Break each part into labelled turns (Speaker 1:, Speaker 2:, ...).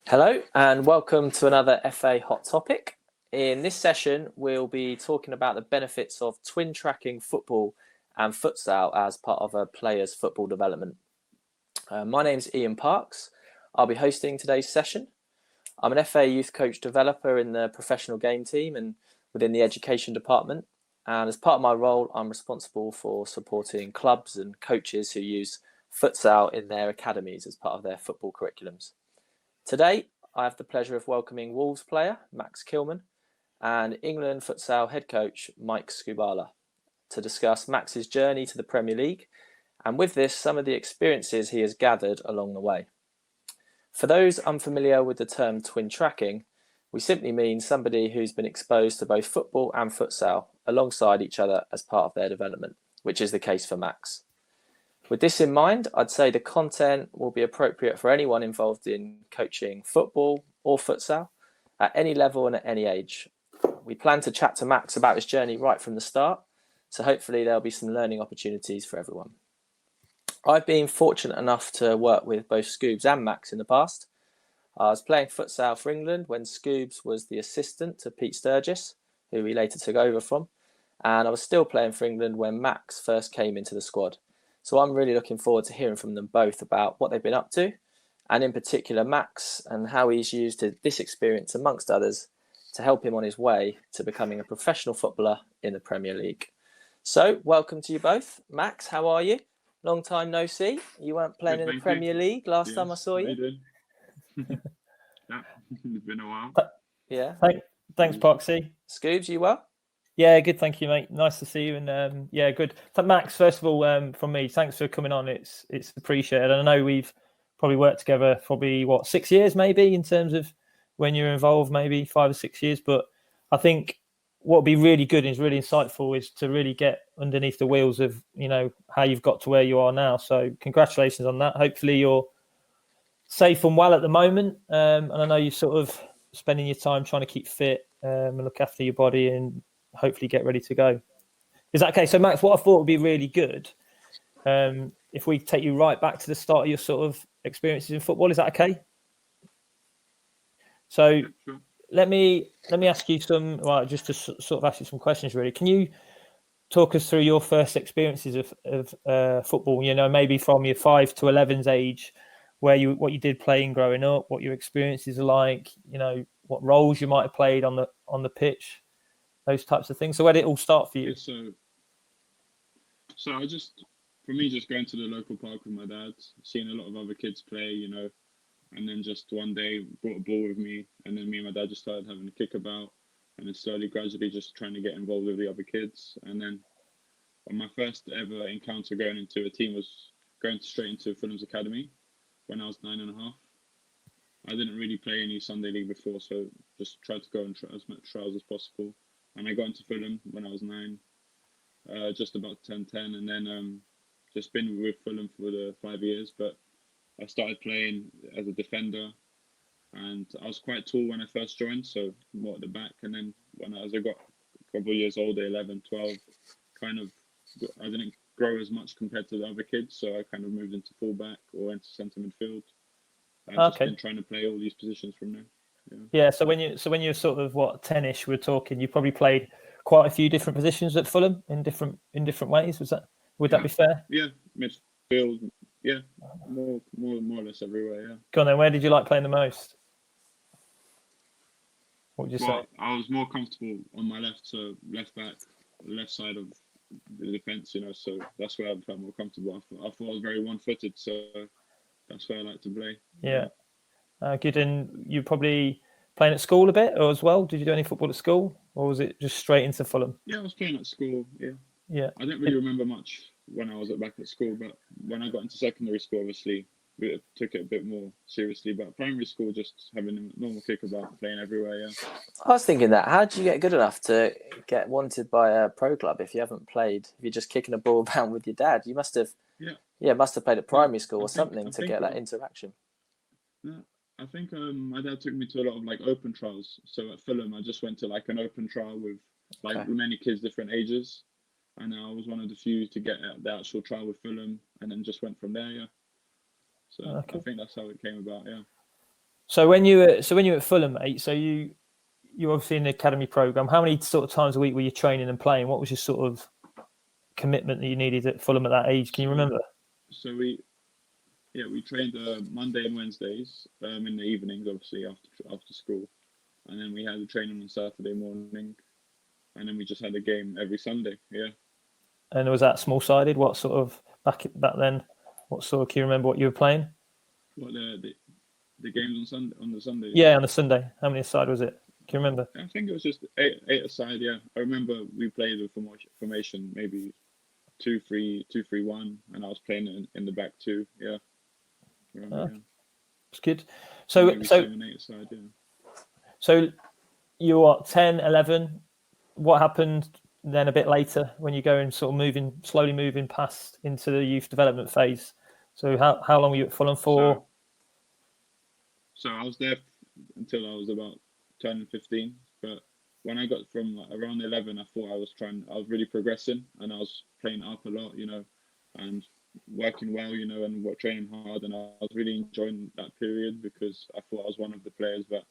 Speaker 1: Hello and welcome to another FA Hot Topic. In this session, we'll be talking about the benefits of twin tracking football and futsal as part of a player's football development. My name's Ian Parks. I'll be hosting today's session. I'm an FA youth coach developer in the professional game team and within the education department. And as part of my role, I'm responsible for supporting clubs and coaches who use futsal in their academies as part of their football curriculums. Today, I have the pleasure of welcoming Wolves player Max Kilman and England Futsal Head Coach Mike Skubala to discuss Max's journey to the Premier League and with this, some of the experiences he has gathered along the way. For those unfamiliar with the term twin tracking, we simply mean somebody who's been exposed to both football and futsal alongside each other as part of their development, which is the case for Max. With this in mind, I'd say the content will be appropriate for anyone involved in coaching football or futsal at any level and at any age. We plan to chat to Max about his journey right from the start, so hopefully there'll be some learning opportunities for everyone. I've been fortunate enough to work with both Scoobs and Max in the past. I was playing futsal for England when Scoobs was the assistant to Pete Sturgis, who he later took over from, and I was still playing for England when Max first came into the squad. So I'm really looking forward to hearing from them both about what they've been up to, and in particular Max and how he's used this experience amongst others to help him on his way to becoming a professional footballer in the Premier League. So welcome to you both. Max, how are you? Long time no see. You weren't playing in the Premier League last time I saw you.
Speaker 2: Yeah, it's been a while.
Speaker 1: Yeah.
Speaker 3: Thanks, Poxy.
Speaker 1: Scoobs, you well?
Speaker 3: Yeah, good. Thank you, mate. Nice to see you. And yeah, good. Max, first of all, from me, thanks for coming on. It's appreciated. And I know we've probably worked together 6 years, maybe, in terms of when you're involved, maybe 5 or 6 years. But I think what would be really good and is really insightful is to really get underneath the wheels of, how you've got to where you are now. So congratulations on that. Hopefully you're safe and well at the moment. And I know you're sort of spending your time trying to keep fit and look after your body and hopefully get ready to go. Is that okay? So Max, what I thought would be really good, if we take you right back to the start of your sort of experiences in football, is that okay? So
Speaker 2: Yeah, sure.
Speaker 3: let me ask you just to sort of ask you some questions really. Can you talk us through your first experiences of football, maybe from your 5 to 11's age, what you did playing growing up, what your experiences are like, what roles you might have played on the pitch, those types of things. So where did it all start for you?
Speaker 2: Yeah, so I just going to the local park with my dad, seeing a lot of other kids play, and then just one day brought a ball with me, and then me and my dad just started having a kickabout, and then slowly, gradually just trying to get involved with the other kids. And then my first ever encounter going into a team was going straight into Fulham's academy when I was 9.5. I didn't really play any Sunday league before, so just tried to go and try as much trials as possible. And I got into Fulham when I was 9, just about 10, and then just been with Fulham for the 5 years. But I started playing as a defender, and I was quite tall when I first joined, so more at the back. And then as I got a couple of years older, 11, 12, I didn't grow as much compared to the other kids, so I kind of moved into fullback or into centre midfield. I've just been trying to play all these positions from there.
Speaker 3: Yeah. So when you're sort of 10ish, we're talking, you probably played quite a few different positions at Fulham in different ways. Would that be fair?
Speaker 2: Yeah, midfield. Yeah, more or less everywhere. Yeah.
Speaker 3: Go on then. Where did you like playing the most? What would you say?
Speaker 2: I was more comfortable on my left, so left back, left side of the defence. So that's where I felt more comfortable. I thought I was very one-footed, so that's where I like to play.
Speaker 3: Yeah. Good. And you probably playing at school a bit or as well? Did you do any football at school, or was it just straight into Fulham?
Speaker 2: Yeah, I was playing at school. Yeah.
Speaker 3: Yeah.
Speaker 2: I didn't really remember much when I was back at school, but when I got into secondary school, obviously, we took it a bit more seriously. But primary school, just having a normal kickabout, playing everywhere. Yeah.
Speaker 1: I was thinking that. How did you get good enough to get wanted by a pro club if you haven't played? If you're just kicking a ball around with your dad, you must have. Yeah, must have played at primary school or something to get that interaction.
Speaker 2: Yeah, I think my dad took me to a lot of open trials. So at Fulham, I just went to an open trial with many kids different ages, and I was one of the few to get the actual trial with Fulham, and then just went from there. Yeah. So I think that's how it came about. Yeah.
Speaker 3: So when you were at Fulham, mate, so you're obviously in the academy program. How many sort of times a week were you training and playing? What was your sort of commitment that you needed at Fulham at that age? Can you remember?
Speaker 2: So we trained Monday and Wednesdays in the evenings, obviously after school, and then we had a training on Saturday morning, and then we just had a game every Sunday. Yeah.
Speaker 3: And was that small sided? What sort of back then? What sort of, can you remember what you were playing?
Speaker 2: What the games on the Sunday?
Speaker 3: Yeah, on the Sunday. How many aside was it? Can you remember?
Speaker 2: I think it was just eight aside. Yeah, I remember we played with formation maybe 2-3-1, and I was playing in the back too. Yeah, remember, yeah.
Speaker 3: It's good. So
Speaker 2: maybe 7-8 aside. Yeah.
Speaker 3: So you were 10, 11. What happened then a bit later when you go and sort of slowly moving past into the youth development phase? So how long were you at Fulham for?
Speaker 2: So I was there until I was about turning 15. But when I got from around 11, I thought I was really progressing, and I was playing up a lot, and working well, and training hard. And I was really enjoying that period because I thought I was one of the players that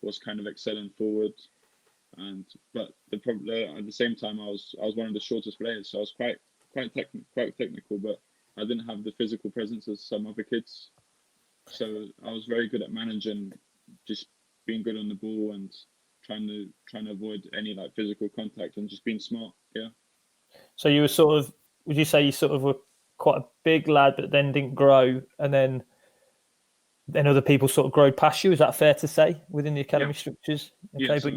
Speaker 2: was kind of excelling forward. But at the same time, I was one of the shortest players, so I was quite technical, but I didn't have the physical presence as some other kids. So I was very good at managing, just being good on the ball and trying to avoid any physical contact and just being smart. Yeah.
Speaker 3: So you were would you say you sort of were quite a big lad, but then didn't grow, and then other people sort of growed past you? Is that fair to say within the academy structures? Okay,
Speaker 2: yeah. So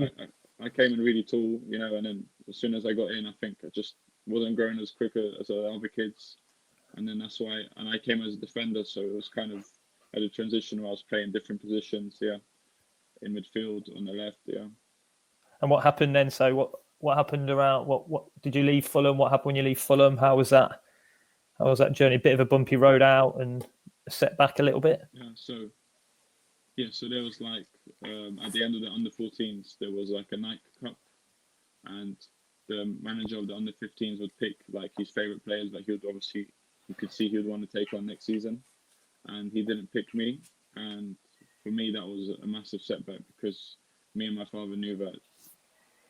Speaker 2: I came in really tall, and then as soon as I got in, I think I just wasn't growing as quick as the other kids, and then that's why. And I came as a defender, so it was kind of at a transition where I was playing different positions. Yeah, in midfield on the left. Yeah.
Speaker 3: And what happened then? So what happened around? What did you leave Fulham? What happened when you leave Fulham? How was that? How was that journey? A bit of a bumpy road out and a setback a little bit.
Speaker 2: So there was at the end of the under-14s, there was a night cup, and the manager of the under-15s would pick his favorite players that you could see he would want to take on next season, and he didn't pick me. And for me, that was a massive setback because me and my father knew that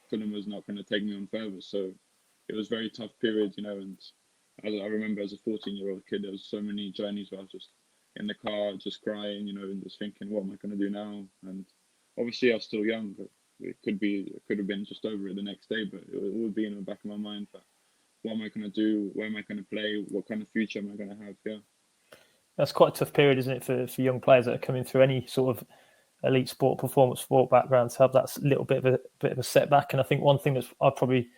Speaker 2: Fulham was not going to take me on further. So it was a very tough period, and I remember as a 14-year-old kid, there was so many journeys where I was just in the car, just crying, and just thinking, what am I going to do now? And obviously I was still young, but it could have been just over it the next day, but it would be in the back of my mind that what am I going to do? Where am I going to play? What kind of future am I going to have? Yeah.
Speaker 3: That's quite a tough period, isn't it, for young players that are coming through any sort of elite sport, performance sport background, to have that little bit of a setback. And I think one thing that I probably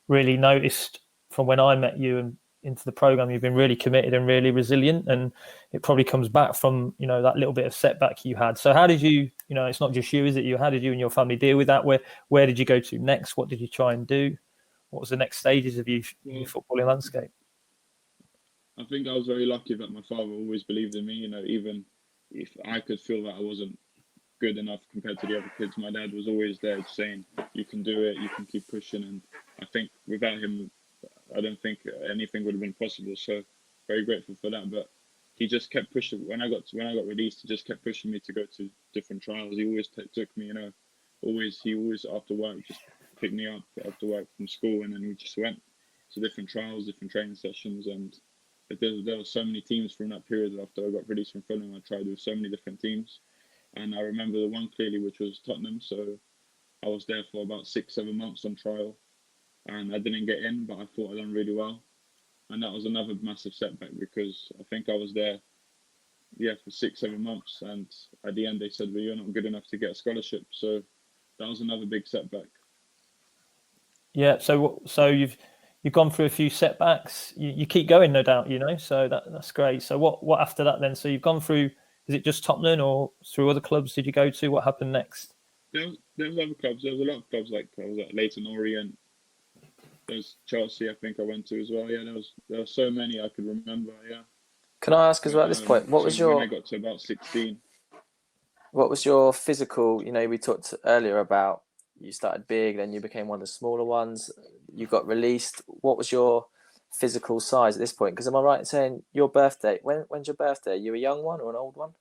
Speaker 3: really noticed from when I met you and into the program, you've been really committed and really resilient, and it probably comes back from that little bit of setback you had. So how did you, it's not just you, is it? How did you and your family deal with that? Where did you go to next? What did you try and do? What was the next stages of your footballing landscape?
Speaker 2: I think I was very lucky that my father always believed in me. Even if I could feel that I wasn't good enough compared to the other kids, my dad was always there saying, "You can do it. You can keep pushing." And I think without him, I don't think anything would have been possible. So very grateful for that. But he just kept pushing. When I got released, he just kept pushing me to go to different trials. He always took me. He always after work just picked me up after work from school, and then we just went to different trials, different training sessions. And there were so many teams from that period after I got released from Fulham. I tried with so many different teams, and I remember the one clearly, which was Tottenham. So I was there for about 6-7 months on trial. And I didn't get in, but I thought I'd done really well. And that was another massive setback because I think I was there, for 6-7 months. And at the end, they said, well, you're not good enough to get a scholarship. So that was another big setback. Yeah,
Speaker 3: so you've gone through a few setbacks. You keep going, no doubt, so that's great. So what after that then? So you've gone through, is it just Tottenham or through other clubs did you go to? What happened next?
Speaker 2: There was other clubs. There was a lot of clubs, I was at Leyton Orient. There's Chelsea, I think I went to as well. Yeah, there were so many I could remember. Yeah.
Speaker 1: Can I ask as well at this point, what was your?
Speaker 2: When I got to about 16.
Speaker 1: What was your physical? We talked earlier about you started big, then you became one of the smaller ones. You got released. What was your physical size at this point? Because am I right in saying your birthday? When's your birthday? Are you a young one or an old one?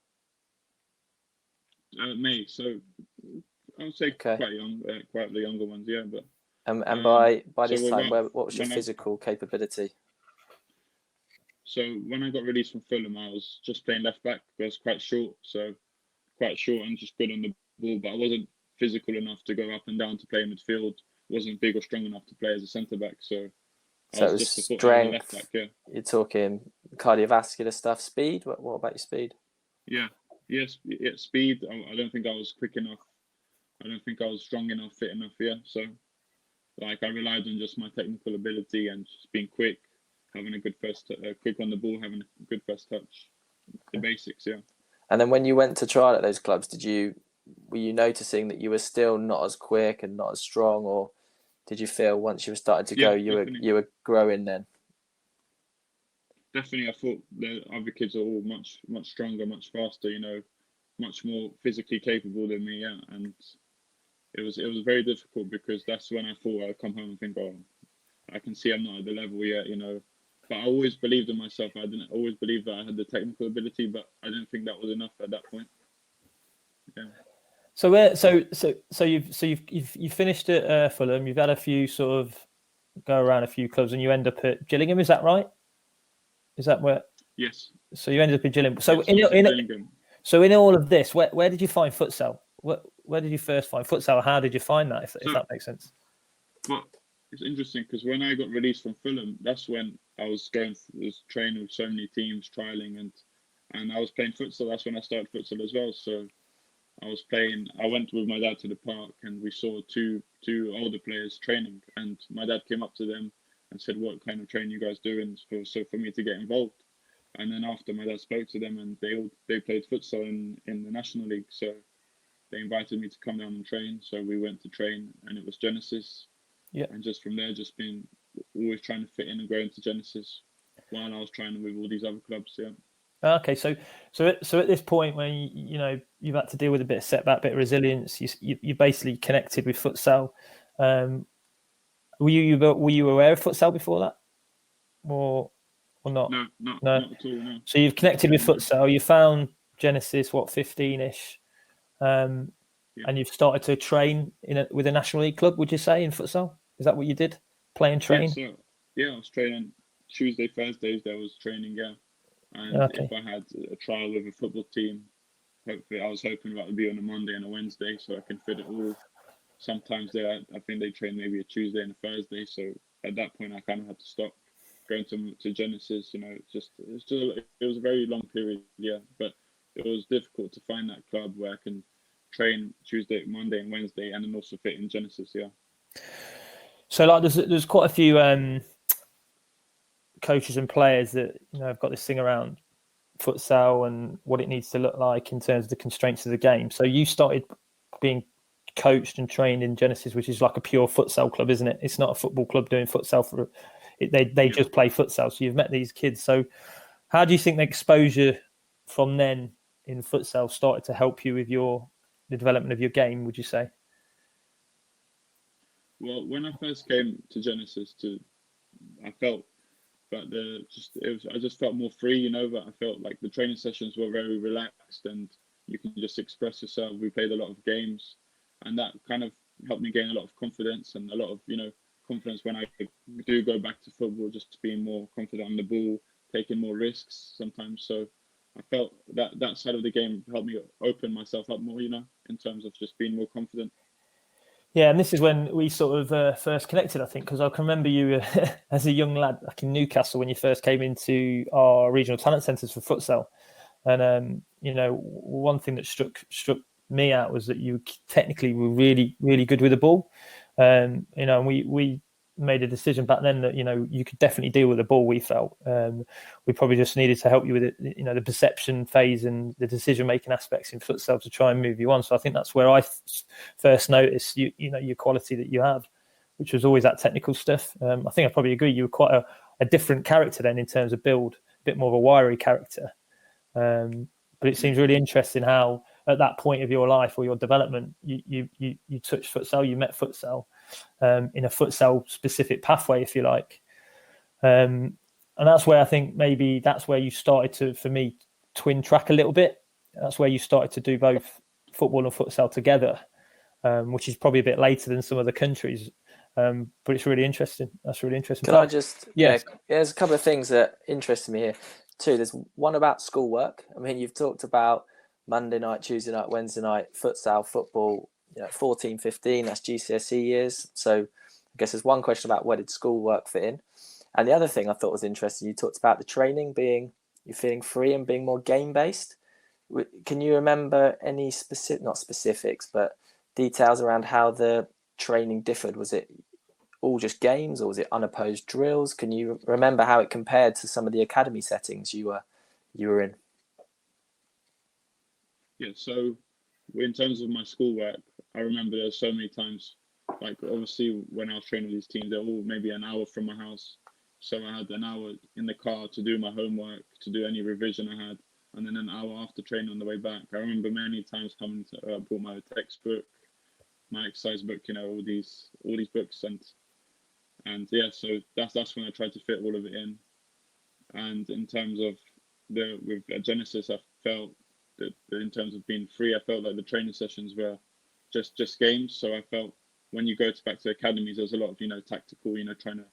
Speaker 2: May. So I would say
Speaker 1: Okay.
Speaker 2: quite young, quite the younger ones, yeah. But
Speaker 1: And by
Speaker 2: so
Speaker 1: this time, what was your
Speaker 2: when
Speaker 1: physical capability?
Speaker 2: So when I got released from Fulham, I was just playing left back. I was quite short, and just good on the ball, but I wasn't physical enough to go up and down to play in midfield. Wasn't big or strong enough to play as a centre back. So
Speaker 1: So
Speaker 2: I
Speaker 1: it
Speaker 2: was
Speaker 1: was
Speaker 2: just a
Speaker 1: strength.
Speaker 2: left back. Yeah.
Speaker 1: You're talking cardiovascular stuff, speed. What about your speed?
Speaker 2: Yeah. Yes. Yeah, speed. I don't think I was quick enough. I don't think I was strong enough, fit enough. Yeah. So like I relied on just my technical ability and just being quick, having a good quick on the ball, having a good first touch, the basics. Yeah.
Speaker 1: And then when you went to trial at those clubs, were you noticing that you were still not as quick and not as strong, or did you feel once you were starting to go, you were growing then?
Speaker 2: Definitely, I thought the other kids are all much stronger, much faster. Much more physically capable than me. Yeah, and it was very difficult because that's when I thought I'd come home and think, oh, I can see I'm not at the level yet. But I always believed in myself. I didn't always believe that I had the technical ability, but I didn't think that was enough at that point. Yeah.
Speaker 3: So you've finished at Fulham. You've had a few sort of go around a few clubs, and you end up at Gillingham. Is that right? Is that where?
Speaker 2: Yes.
Speaker 3: So you ended up in Gillingham. So
Speaker 2: yes,
Speaker 3: in all of this, where did you find futsal? Where did you first find futsal? How did you find that? If that makes sense.
Speaker 2: Well, it's interesting because when I got released from Fulham, that's when I was training with so many teams, trialing, and I was playing futsal. That's when I started futsal as well. So I went with my dad to the park and we saw two older players training, and my dad came up to them and said, "What kind of training you guys doing?" For me to get involved. And then after, my dad spoke to them, and they played futsal in the National League. So they invited me to come down and train. So we went to train, and it was Genesis.
Speaker 3: Yeah.
Speaker 2: And just from there, just been always trying to fit in and go into Genesis while I was training with all these other clubs. Yeah.
Speaker 3: Okay, so at this point when you've had to deal with a bit of setback, a bit of resilience, you basically connected with futsal. Were you aware of futsal before that, or not?
Speaker 2: No, not at all. No.
Speaker 3: So you've connected with futsal. You found Genesis 15-ish, and you've started to train with a National League club. Would you say in futsal? Is that what you did? Play and train?
Speaker 2: I was training Tuesday, Thursdays. There was training. Yeah. And if I had a trial with a football team, hopefully I was hoping that would be on a Monday and a Wednesday, so I can fit it all. Sometimes I think they train maybe a Tuesday and a Thursday, so at that point I kind of had to stop going to Genesis. It was a very long period, yeah, but it was difficult to find that club where I can train Tuesday, Monday, and Wednesday, and then also fit in Genesis, yeah.
Speaker 3: So like there's quite a few coaches and players that have got this thing around futsal and what it needs to look like in terms of the constraints of the game. So you started being coached and trained in Genesis, which is like a pure futsal club, isn't it? It's not a football club doing futsal they just play futsal. So you've met these kids. So how do you think the exposure from then in futsal started to help you with the development of your game, would you say?
Speaker 2: Well, when I first came to Genesis, I felt that I just felt more free, but I felt like the training sessions were very relaxed and you can just express yourself. We played a lot of games, and that kind of helped me gain a lot of confidence and a lot of, confidence when I do go back to football, just being more confident on the ball, taking more risks sometimes. So I felt that side of the game helped me open myself up more, in terms of just being more confident.
Speaker 3: Yeah, and this is when we sort of first connected, I think, because I can remember you as a young lad back in Newcastle when you first came into our regional talent centres for futsal. And, one thing that struck me out was that you technically were really, really good with the ball. And we made a decision back then that, you could definitely deal with the ball, we felt. We probably just needed to help you with it, the perception phase and the decision-making aspects in futsal to try and move you on. So I think that's where I first noticed, your quality that you have, which was always that technical stuff. I think I probably agree. You were quite a different character then in terms of build, a bit more of a wiry character. But it seems really interesting how at that point of your life or your development, you touched futsal, you met futsal in a futsal specific pathway, if you like. And that's where I think maybe that's where you started to, for me, twin track a little bit. That's where you started to do both football and futsal together, which is probably a bit later than some other countries. But it's really interesting. That's really interesting.
Speaker 1: Can I just,
Speaker 3: yes.
Speaker 1: There's a couple of things that interest me here too. There's one about schoolwork. I mean, you've talked about Monday night, Tuesday night, Wednesday night, futsal, football, 14, 15, that's GCSE years. So I guess there's one question about where did schoolwork fit in? And the other thing I thought was interesting, you talked about the training you're feeling free and being more game-based. Can you remember any not specifics, but details around how the training differed? Was it all just games or was it unopposed drills? Can you remember how it compared to some of the academy settings you were in?
Speaker 2: Yeah, so in terms of my schoolwork, I remember there's so many times, like obviously when I was training with these teams, they're all maybe an hour from my house. So I had an hour in the car to do my homework, to do any revision I had, and then an hour after training on the way back. I remember many times coming to brought my textbook, my exercise book, all these books, and yeah, so that's when I tried to fit all of it in. And in terms of with Genesis, I felt that in terms of being free, I felt like the training sessions were just games. So I felt when you go back to academies, there's a lot of tactical, trying to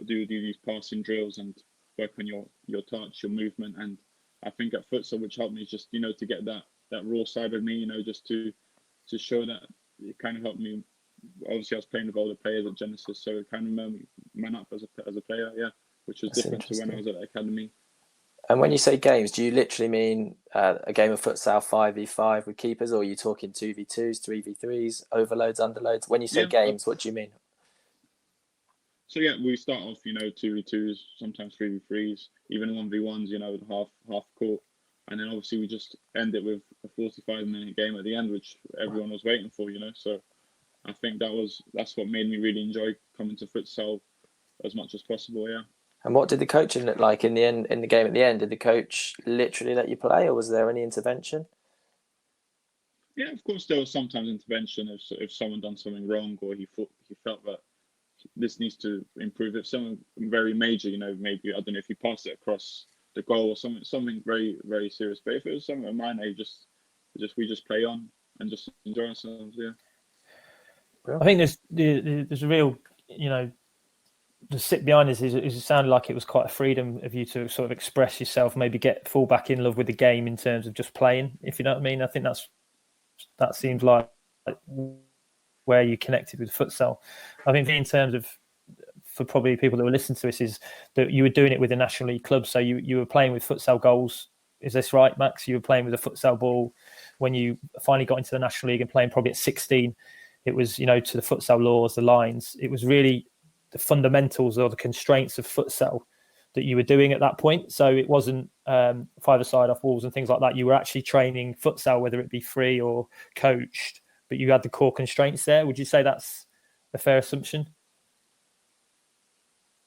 Speaker 2: do these passing drills and work on your touch, your movement. And I think at futsal, which helped me is just to get that raw side of me, just to show that it kind of helped me. Obviously, I was playing with older players at Genesis, so it kind of made me man up as a player, which was different to when I was at the academy.
Speaker 1: And when you say games, do you literally mean a game of futsal 5v5 with keepers, or are you talking 2v2s, 3v3s, overloads, underloads? When you say games, what do you mean?
Speaker 2: So yeah, we start off, 2v2s, sometimes 3v3s, even 1v1s, with half court. And then obviously we just end it with a 45-minute game at the end, which everyone was waiting for, So I think that's what made me really enjoy coming to futsal as much as possible, yeah.
Speaker 1: And what did the coaching look like in the game at the end? Did the coach literally let you play, or was there any intervention?
Speaker 2: Yeah, of course there was sometimes intervention if someone done something wrong or he felt that this needs to improve. If something very major, maybe I don't know if you pass it across the goal or something very, very serious. But if it was something minor, we just play on and just enjoy ourselves. Yeah.
Speaker 3: I think there's a real, the sit behind this is it sounded like it was quite a freedom of you to sort of express yourself, maybe fall back in love with the game in terms of just playing, if you know what I mean. I think that seems like where you connected with futsal. I think in terms of, for probably people that were listening to this, is that you were doing it with the National League club. So you were playing with futsal goals. Is this right, Max? You were playing with a futsal ball when you finally got into the National League and playing probably at 16. It was, to the futsal laws, the lines. It was really the fundamentals or the constraints of futsal that you were doing at that point. So it wasn't five-a-side off walls and things like that. You were actually training futsal, whether it be free or coached, but you had the core constraints there. Would you say that's a fair assumption?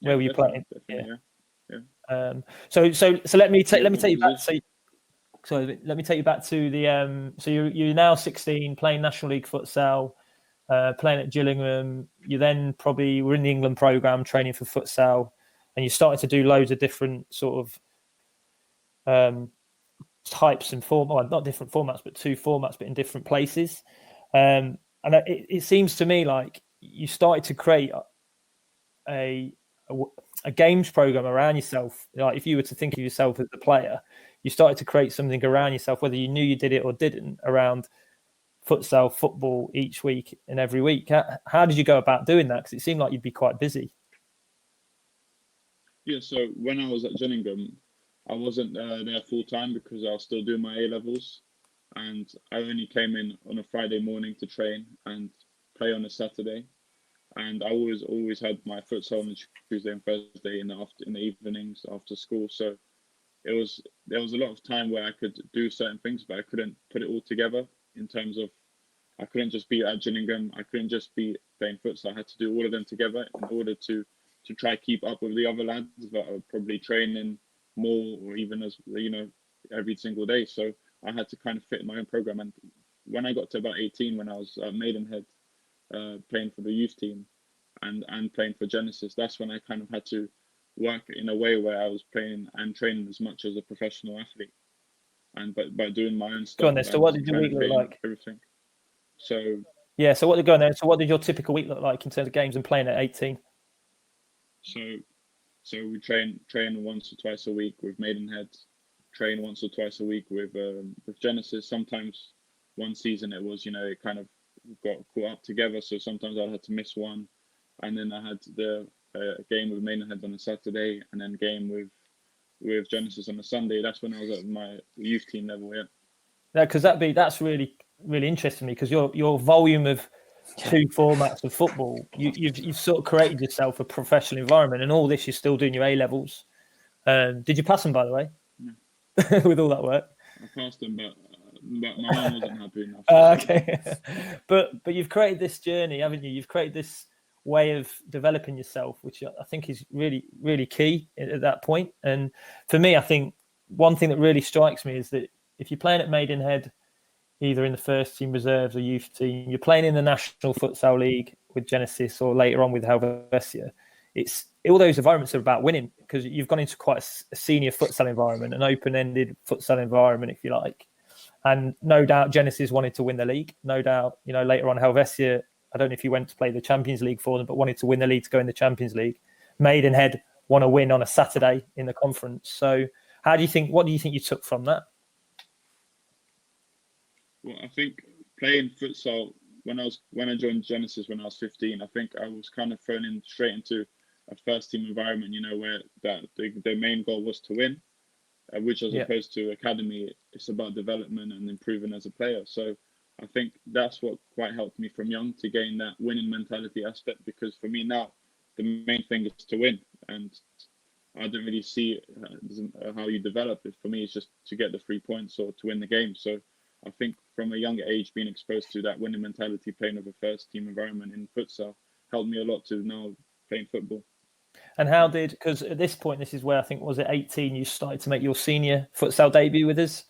Speaker 3: Where were you playing? Yeah. So let me take you back. So let me take you back to the. So you're now 16, playing National League futsal, playing at Gillingham. You then probably were in the England program, training for futsal, and you started to do loads of different sort of types and formats, not different formats, but two formats, but in different places. And it seems to me like you started to create a games program around yourself. Like if you were to think of yourself as a player, you started to create something around yourself, whether you knew you did it or didn't, around futsal, football each week and every week. How did you go about doing that? Because it seemed like you'd be quite busy.
Speaker 2: Yeah, so when I was at Gillingham, I wasn't there full time because I was still doing my A-levels. And I only came in on a Friday morning to train and play on a Saturday. And I always had my futsal on Tuesday and Thursday in the evenings after school. So there was a lot of time where I could do certain things, but I couldn't put it all together in terms of I couldn't just be at Gillingham. I couldn't just be playing futsal. I had to do all of them together in order to try keep up with the other lads that are probably training more or even as every single day. So I had to kind of fit in my own program. And when I got to about 18, when I was at Maidenhead, playing for the youth team and playing for Genesis, that's when I kind of had to work in a way where I was playing and training as much as a professional athlete. And but by doing my own stuff.
Speaker 3: Go on then. So what did your week look like?
Speaker 2: Everything. So
Speaker 3: Yeah. So what did go on there? So what did your typical week look like in terms of games and playing at 18?
Speaker 2: So we train once or twice a week with Maidenhead, train once or twice a week with Genesis. Sometimes one season it was, it kind of got caught up together. So sometimes I had to miss one, and then I had the game with Maidenhead on a Saturday, and then game with Genesis on a Sunday. That's when I was at my youth team level. Yeah.
Speaker 3: No, because that's really interesting to me, because your volume of two formats of football, you've sort of created yourself a professional environment, and all this you're still doing your A levels. Did you pass them, by the way?
Speaker 2: No.
Speaker 3: With all that work?
Speaker 2: I passed them, but my mum wasn't happy enough.
Speaker 3: Okay. but you've created this journey, haven't you? You've created this way of developing yourself, which I think is really, really key at that point. And for me, I think one thing that really strikes me is that if you're playing at Maidenhead, either in the first team reserves or youth team, you're playing in the National Futsal League with Genesis or later on with Helvetia, it's all those environments are about winning, because you've gone into quite a senior futsal environment, an open-ended futsal environment, if you like. And no doubt Genesis wanted to win the league. No doubt, later on Helvetia, I don't know if you went to play the Champions League for them, but wanted to win the league to go in the Champions League. Maidenhead want to win on a Saturday in the conference. So what do you think you took from that?
Speaker 2: Well, I think playing futsal when I joined Genesis when I was 15, I think I was kind of thrown in straight into a first team environment, where the main goal was to win, which as opposed to academy, it's about development and improving as a player. So I think that's what quite helped me from young to gain that winning mentality aspect, because for me now, the main thing is to win. And I don't really see how you develop it. For me, it's just to get the 3 points or to win the game. So I think from a younger age, being exposed to that winning mentality, playing with a first team environment in futsal, helped me a lot to now playing football.
Speaker 3: And because at this point, this is where I think, was it 18, you started to make your senior futsal debut with us?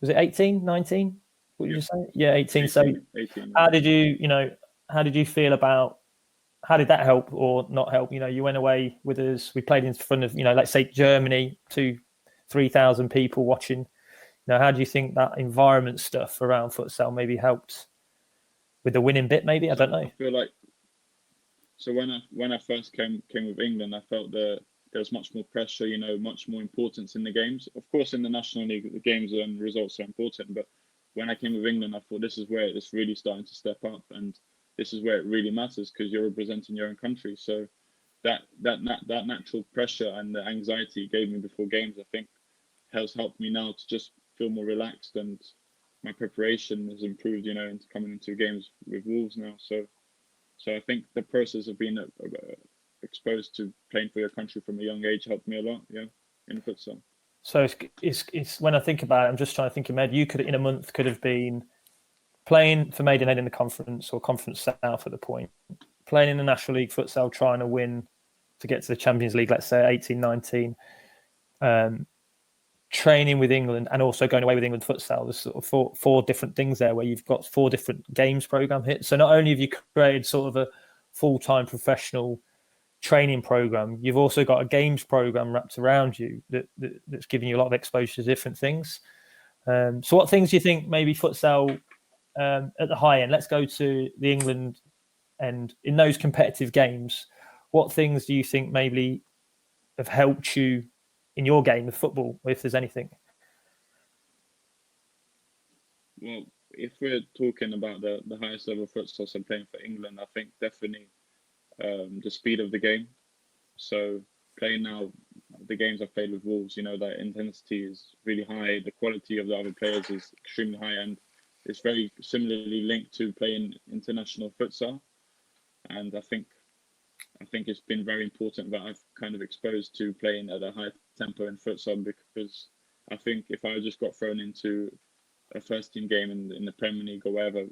Speaker 3: Was it 18, 19? What did you say? Yeah, 18.
Speaker 2: 18,
Speaker 3: so
Speaker 2: 18.
Speaker 3: How did you feel about, how did that help or not help? You went away with us, we played in front of, let's say Germany, 2,000-3,000 people watching. How do you think that environment stuff around futsal maybe helped with the winning bit? Maybe, I don't know.
Speaker 2: I feel like, so when I first came with England, I felt that there was much more pressure, much more importance in the games. Of course, in the National League, the games and results are important, but when I came with England, I thought this is where it's really starting to step up, and this is where it really matters, because you're representing your own country. So that natural pressure and the anxiety it gave me before games, I think, has helped me now to just feel more relaxed, and my preparation has improved, into coming into games with Wolves now. So I think the process of being exposed to playing for your country from a young age helped me a lot, in futsal.
Speaker 3: So it's when I think about it, I'm just trying to think of you could in a month could have been playing for Maidenhead in the conference or Conference South at the point, playing in the National League futsal, trying to win to get to the Champions League, let's say 18, 19, training with England, and also going away with England futsal. There's sort of four different things there where you've got 4 different games program hit. So not only have you created sort of a full-time professional training program, you've also got a games program wrapped around you that's giving you a lot of exposure to different things. So what things do you think maybe futsal at the high end, let's go to the England end, in those competitive games, what things do you think maybe have helped you in your game of football, if there's anything?
Speaker 2: Well, if we're talking about the highest level futsal I'm playing for England, I think definitely the speed of the game. So playing now the games I've played with Wolves, that intensity is really high. The quality of the other players is extremely high, and it's very similarly linked to playing international futsal. And I think it's been very important that I've kind of exposed to playing at a high tempo in futsal, because I think if I just got thrown into a first team game in the Premier League or wherever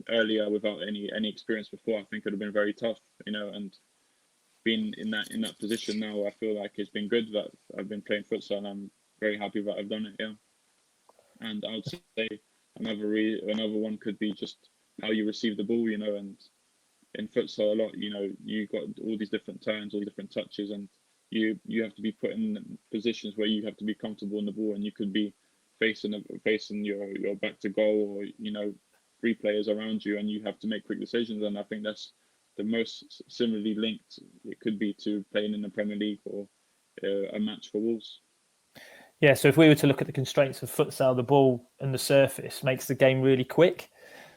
Speaker 2: earlier without any experience before, I think it would have been very tough, and being in that position now, I feel like it's been good that I've been playing futsal, and I'm very happy that I've done it. Yeah. And I would say another one could be just how you receive the ball, and in futsal a lot, you got all these different turns, all these different touches, and you have to be put in positions where you have to be comfortable in the ball, and you could be facing your back to goal, or three players around you, and you have to make quick decisions. And I think that's the most similarly linked it could be to playing in the Premier League or a match for Wolves.
Speaker 3: Yeah, so if we were to look at the constraints of futsal, the ball and the surface makes the game really quick.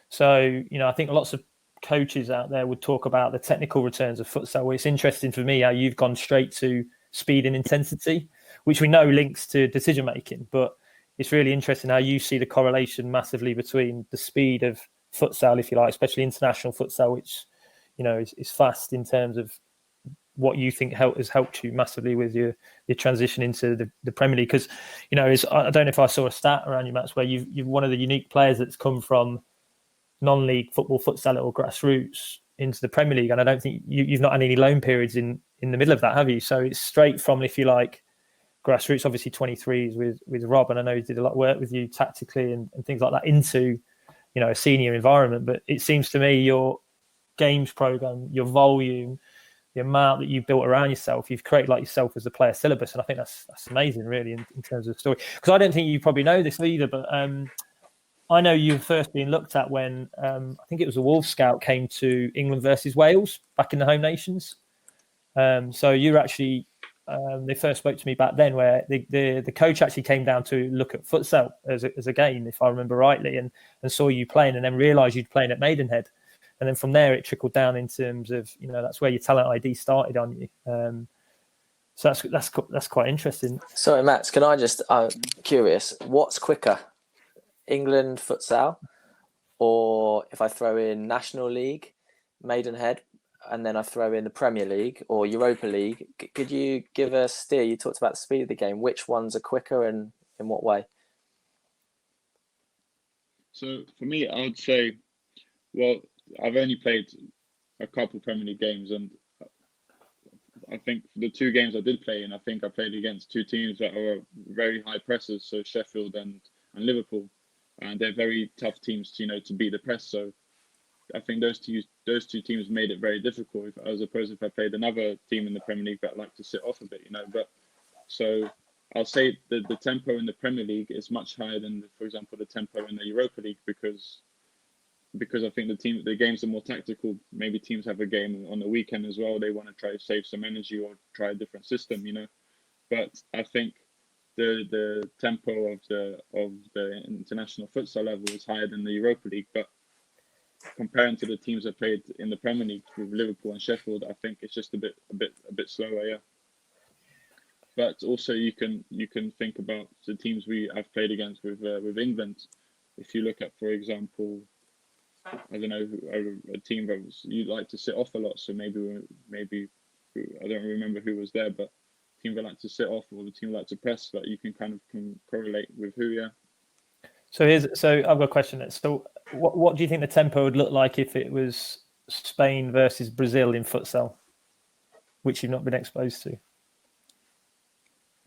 Speaker 3: So, I think lots of coaches out there would talk about the technical returns of futsal. It's interesting for me how you've gone straight to speed and intensity, which we know links to decision making, but it's really interesting how you see the correlation massively between the speed of futsal, if you like, especially international futsal, which, is fast in terms of what you think has helped you massively with your transition into the Premier League. Because, I don't know if I saw a stat around you, Max, where you're one of the unique players that's come from non-league football, futsal or grassroots into the Premier League. And I don't think you've not had any loan periods in the middle of that, have you? So it's straight from, if you like, grassroots, obviously 23s with Rob. And I know he did a lot of work with you tactically and things like that into, a senior environment. But it seems to me your games program, your volume, the amount that you've built around yourself, you've created like yourself as a player syllabus. And I think that's amazing, really, in terms of the story. Because I don't think you probably know this either, but I know you were first being looked at when I think it was a Wolves scout came to England versus Wales back in the home nations. So you're actually, they first spoke to me back then where the coach actually came down to look at futsal as a game, if I remember rightly, and saw you playing and then realised you'd playing at Maidenhead. And then from there, it trickled down in terms of, that's where your talent ID started on you. So that's quite interesting.
Speaker 1: Sorry, Max, can I just, curious, what's quicker, England futsal, or if I throw in National League, Maidenhead, and then I throw in the Premier League or Europa League? Could you give a steer? You talked about the speed of the game. Which ones are quicker and in what way?
Speaker 2: So for me, I would say, well, I've only played a couple Premier League games, and I think the two games I did play in, I think I played against two teams that are very high pressers, so Sheffield and Liverpool, and they're very tough teams to beat the press. So I think those two teams made it very difficult, as opposed if I played another team in the Premier League that like to sit off a bit, But so I'll say the tempo in the Premier League is much higher than, for example, the tempo in the Europa League because I think the games are more tactical. Maybe teams have a game on the weekend as well. They want to try to save some energy or try a different system, But I think the tempo of the international futsal level is higher than the Europa League. But comparing to the teams that played in the Premier League with Liverpool and Sheffield, I think it's just a bit slower, yeah. But also you can think about the teams I've played against with England. If you look at, for example, I don't know, a team that you like to sit off a lot. So maybe I don't remember who was there, but a team that like to sit off or the team that like to press, that you can correlate with who, yeah.
Speaker 3: So I've got a question. So what do you think the tempo would look like if it was Spain versus Brazil in futsal, which you've not been exposed to?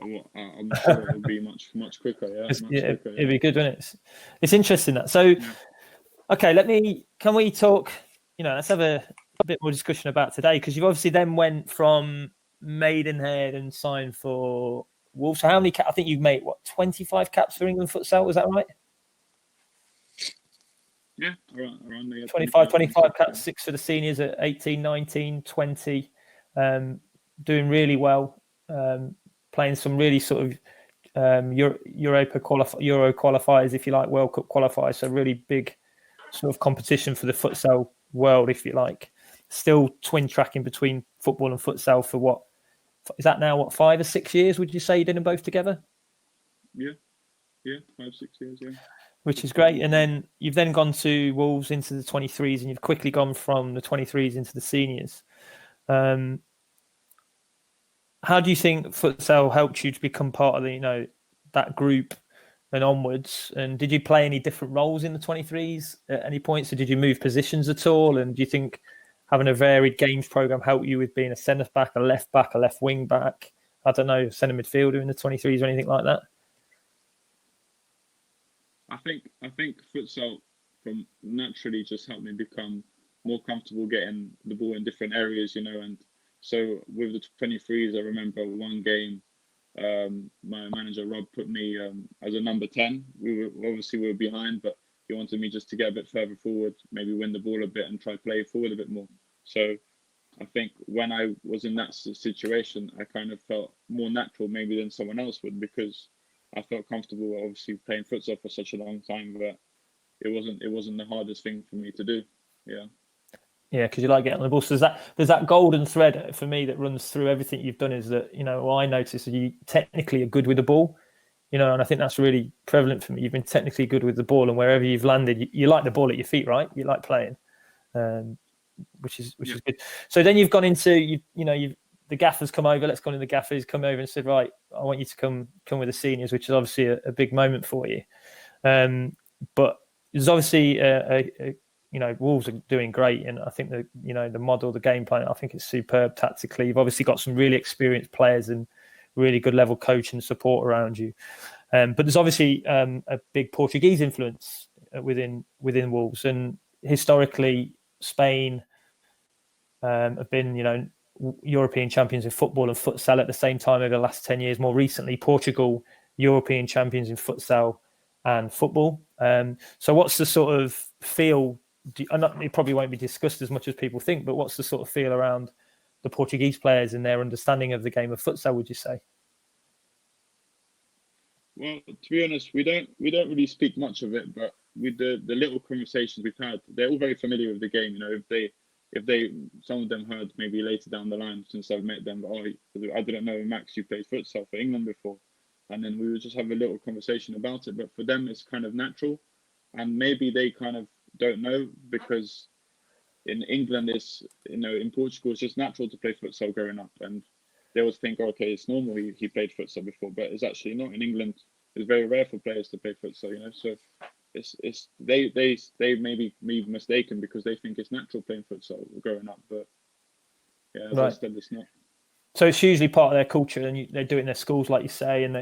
Speaker 2: I'm sure it would be much quicker. Yeah, quicker,
Speaker 3: it'd be good, wouldn't it? It's interesting that. So, yeah. Okay, can we talk? Let's have a bit more discussion about today, because you've obviously then went from Maidenhead and signed for Wolves. So how many? I think you've made 25 caps for England futsal. Was that right?
Speaker 2: Yeah, around there.
Speaker 3: 25 caps, 6 for the seniors at 18, 19, 20. Doing really well. Playing some really sort of Euro qualifiers, if you like, World Cup qualifiers. So really big sort of competition for the futsal world, if you like. Still twin tracking between football and futsal for what is that now? 5 or 6 years? Would you say you did them both together?
Speaker 2: Yeah, 5, 6 years. Yeah.
Speaker 3: Which is great. And then you've then gone to Wolves into the 23s, and you've quickly gone from the 23s into the seniors. How do you think futsal helped you to become part of the, that group and onwards? And did you play any different roles in the 23s at any point? So did you move positions at all? And do you think having a varied games program helped you with being a centre back, a left wing back? I don't know, centre midfielder in the 23s or anything like that?
Speaker 2: I think futsal from naturally just helped me become more comfortable getting the ball in different areas, and so with the 23s, I remember one game, my manager Rob put me as a number 10. We were behind, but He wanted me just to get a bit further forward, maybe win the ball a bit and try play forward a bit more. So I think when I was in that situation, I kind of felt more natural maybe than someone else would, because I felt comfortable obviously playing futsal for such a long time, but it wasn't the hardest thing for me to do. Yeah.
Speaker 3: Yeah, because you like getting on the ball. So there's that golden thread for me that runs through everything you've done, is that, what I notice is you technically are good with the ball, and I think that's really prevalent for me. You've been technically good with the ball, and wherever you've landed, you like the ball at your feet, right? You like playing, which is good. So then you've gone into the gaffers come over. Let's go into the gaffers come over and said, right, I want you to come with the seniors, which is obviously a big moment for you. But there's obviously Wolves are doing great, and I think the model, the game plan, I think it's superb tactically. You've obviously got some really experienced players and really good level coach and support around you. But there's obviously a big Portuguese influence within Wolves, and historically Spain have been European champions in football and futsal at the same time over the last 10 years. More recently, Portugal, European champions in futsal and football. So what's the sort of feel? It probably won't be discussed as much as people think, but what's the sort of feel around the Portuguese players and their understanding of the game of futsal, would you say?
Speaker 2: Well, to be honest, we don't really speak much of it, but with the little conversations we've had, they're all very familiar with the game. If they some of them heard maybe later down the line since I've met them, I didn't know, Max, you played futsal for England before, and then we would just have a little conversation about it. But for them, it's kind of natural, and maybe they kind of don't know, because in England in Portugal it's just natural to play futsal growing up, and they always think, okay, it's normal, he played futsal before, but it's actually not. In England, it's very rare for players to play futsal, so it's they maybe be mistaken because they think it's natural playing futsal growing up, but yeah, as I said, it's not.
Speaker 3: So it's usually part of their culture, and they do it in their schools, like you say, and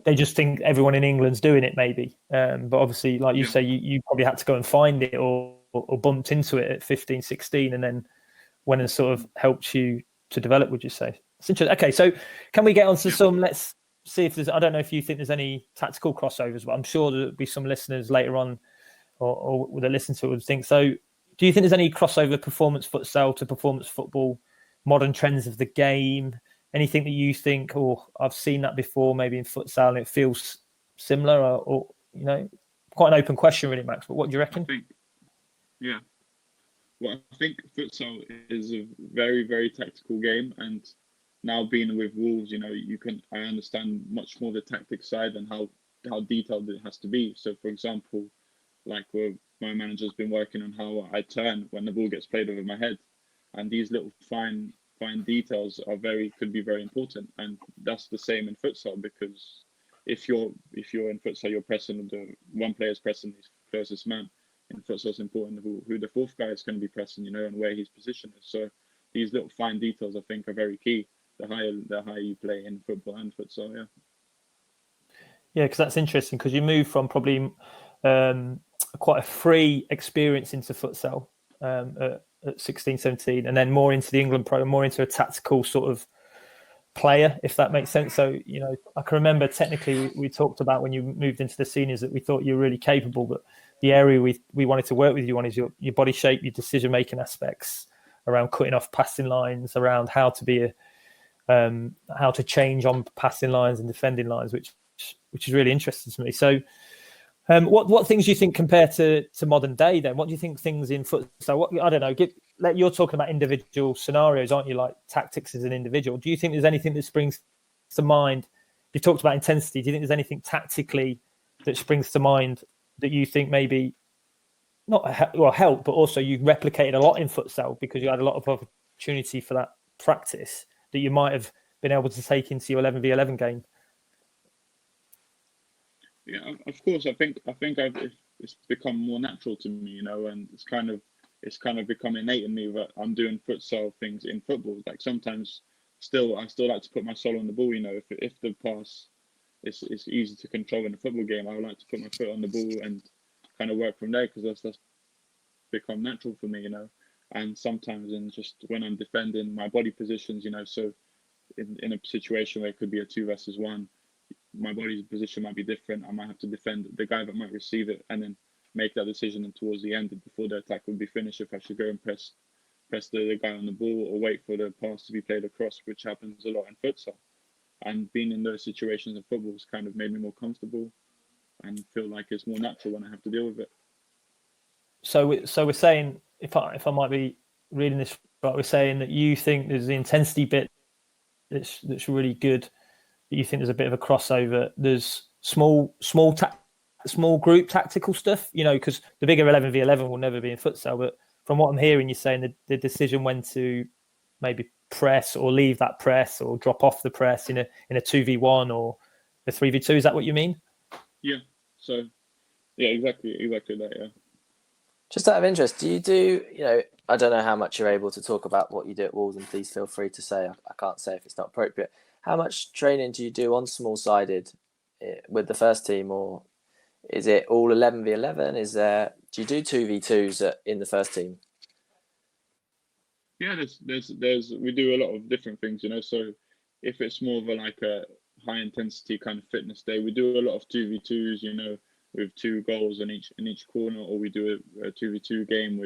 Speaker 3: they just think everyone in England's doing it, maybe. But obviously, like you say, you probably had to go and find it or bumped into it at 15, 16, and then went and sort of helped you to develop, would you say? It's interesting. Okay, so can we get on to some, let's see if there's, I don't know if you think there's any tactical crossovers, but I'm sure there'll be some listeners later on or would they listen to it would think. So do you think there's any crossover performance futsal to performance football, modern trends of the game, anything that you think, I've seen that before, maybe in futsal, and it feels similar, or quite an open question really, Max, but what do you reckon?
Speaker 2: Well, I think futsal is a very, very tactical game, and now being with Wolves, I understand much more the tactic side and how detailed it has to be. So, for example, like my manager's been working on how I turn when the ball gets played over my head, and these little fine details could be very important. And that's the same in futsal, because if you're in futsal, you're pressing one player's pressing his closest man. In futsal, it's important who the fourth guy is going to be pressing, and where his position is. So these little fine details, I think, are very key. The higher you play in football and futsal,
Speaker 3: Yeah, because that's interesting, because you move from probably quite a free experience into futsal at 16, 17, and then more into the England program, more into a tactical sort of player, if that makes sense. So, I can remember technically we talked about when you moved into the seniors that we thought you were really capable, but the area we wanted to work with you on is your body shape, your decision-making aspects around cutting off passing lines, around how to how to change on passing lines and defending lines, which is really interesting to me. So what things do you think compare to modern day then? What do you think things in futsal? I don't know, you're talking about individual scenarios, aren't you? Like tactics as an individual. Do you think there's anything that springs to mind? You talked about intensity. Do you think there's anything tactically that springs to mind that you think maybe not help, but also you replicated a lot in futsal because you had a lot of opportunity for that practice that you might have been able to take into your 11v11 game?
Speaker 2: Yeah, of course. I think it's become more natural to me, and it's kind of become innate in me that I'm doing futsal things in football. Like sometimes, I still like to put my soul on the ball. If the pass is easy to control in a football game, I would like to put my foot on the ball and kind of work from there, because that's become natural for me. And sometimes in just when I'm defending my body positions, so in a situation where it could be a 2 versus 1. My body's position might be different. I might have to defend the guy that might receive it, and then make that decision, and towards the end, before the attack would be finished, if I should go and press the guy on the ball or wait for the pass to be played across, which happens a lot in futsal. And being in those situations in football has kind of made me more comfortable and feel like it's more natural when I have to deal with it.
Speaker 3: So we're saying, if I might be reading this right, we're saying that you think there's the intensity bit that's really good, but you think there's a bit of a crossover. There's small group tactical stuff, because the bigger 11v11 will never be in futsal. But from what I'm hearing, you're saying that the decision when to maybe press or leave that press or drop off the press in a 2v1 or a 3v2. Is that what you mean?
Speaker 2: Yeah. So, yeah, exactly that. Yeah.
Speaker 1: Just out of interest, do you do, I don't know how much you're able to talk about what you do at Wolves, and please feel free to say, I can't say if it's not appropriate. How much training do you do on small-sided with the first team, or is it all 11v11? Do you do 2v2s in the first team?
Speaker 2: Yeah, we do a lot of different things, So if it's more of a high intensity kind of fitness day, we do a lot of 2v2s, with 2 goals in each corner, or we do a 2v2 game